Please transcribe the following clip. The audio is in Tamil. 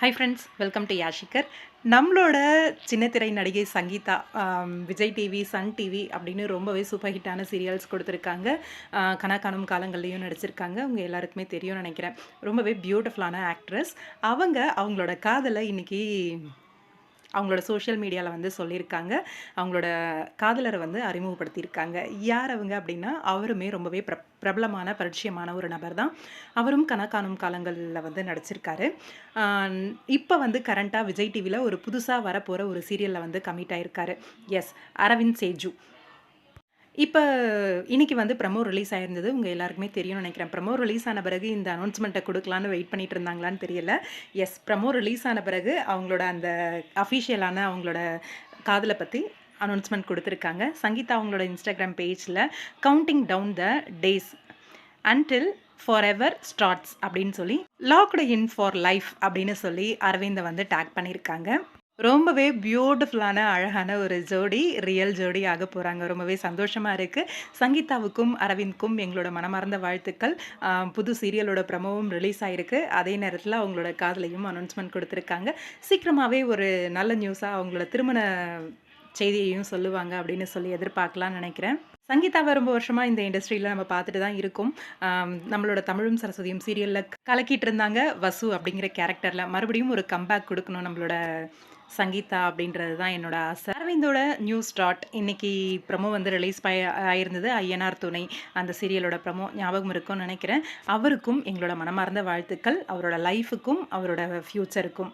ஹாய் ஃப்ரெண்ட்ஸ், வெல்கம் டு யாஷிகர். நம்மளோட சின்னத்திரை நடிகை Sangeetha Vijay TV, Sun TV அப்படின்னு ரொம்பவே சூப்பர் ஹிட்டான சீரியல்ஸ் கொடுத்துருக்காங்க. கனா காணும் காலங்கள்லேயும் நடிச்சிருக்காங்க. உங்கள் எல்லாருக்குமே தெரியும்னு நினைக்கிறேன். ரொம்பவே பியூட்டிஃபுல்லான ஆக்ட்ரஸ். அவங்களோட காதலை இன்னைக்கு அவங்களோட சோஷியல் மீடியாவில் வந்து சொல்லியிருக்காங்க. அவங்களோட காதலரை வந்து அறிமுகப்படுத்தியிருக்காங்க. யார் அவங்க அப்படின்னா, அவருமே ரொம்பவே பிரபலமான பரிச்சயமான ஒரு நபர் தான். அவரும் கனா காணும் காலங்களில் வந்து நடிச்சிருக்காரு. இப்போ வந்து கரண்ட்டாக விஜய் டிவியில் ஒரு புதுசாக வரப்போகிற ஒரு சீரியலில் வந்து கமிட் ஆயிருக்காரு. எஸ், அரவிந்த் சேஜு. இப்போ இன்னைக்கு வந்து ப்ரமோ ரிலீஸ் ஆயிருந்தது. உங்கள் எல்லாருக்குமே தெரியும்னு நினைக்கிறேன். ப்ரமோ ரிலீஸ் ஆன பிறகு இந்த அனௌன்ஸ்மெண்ட்டை கொடுக்கலான்னு வெயிட் பண்ணிட்டு இருந்தாங்களான்னு தெரியல. எஸ், ப்ரமோ ரிலீஸ் ஆன பிறகு அவங்களோட அந்த அஃபிஷியலான அவங்களோட காதலை பற்றி அனௌன்ஸ்மெண்ட் கொடுத்துருக்காங்க. சங்கீதா அவங்களோட இன்ஸ்டாகிராம் பேஜில் counting down the days until forever எவர் ஸ்டார்ட்ஸ் அப்படின்னு சொல்லி லாக்டு இன் ஃபார் லைஃப் அப்படின்னு சொல்லி அரவிந்தை வந்து டேக் பண்ணியிருக்காங்க. ரொம்பவே பியூட்டிஃபுல்லான அழகான ஒரு ஜோடி, ரியல் ஜோடி ஆக போகிறாங்க. ரொம்பவே சந்தோஷமாக இருக்குது. சங்கீதாவுக்கும் அரவிந்த்க்கும் எங்களோட மனமார்ந்த வாழ்த்துக்கள். புது சீரியலோட ப்ரமோவும் ரிலீஸ் ஆகிருக்கு. அதே நேரத்தில் அவங்களோட காதலையும் அனௌன்ஸ்மெண்ட் கொடுத்துருக்காங்க. சீக்கிரமாகவே ஒரு நல்ல நியூஸாக அவங்களோட திருமண செய்தியையும் சொல்லுவாங்க அப்படின்னு சொல்லி எதிர்பார்க்கலான்னு நினைக்கிறேன். சங்கீதாவை ரொம்ப வருஷமாக இந்த இண்டஸ்ட்ரியில் நம்ம பார்த்துட்டு தான் இருக்கோம். நம்மளோட தமிழும் சரஸ்வதியும் சீரியலில் கலக்கிட்டு இருந்தாங்க. வசு அப்படிங்கிற கேரக்டரில் மறுபடியும் ஒரு கம்பேக் கொடுக்கணும் நம்மளோட சங்கீதா அப்படின்றது தான் என்னோட ஆசை. அரவிந்தோட நியூ ஸ்டார்ட் இன்னைக்கு ப்ரமோ வந்து ரிலீஸ் ஆயிருந்தது. ஐயனார் துணை அந்த சீரியலோட ப்ரமோ ஞாபகம் இருக்கும்னு நினைக்கிறேன். அவருக்கும் எங்களோட மனமார்ந்த வாழ்த்துக்கள். அவரோட லைஃபுக்கும் அவரோட ஃப்யூச்சருக்கும்.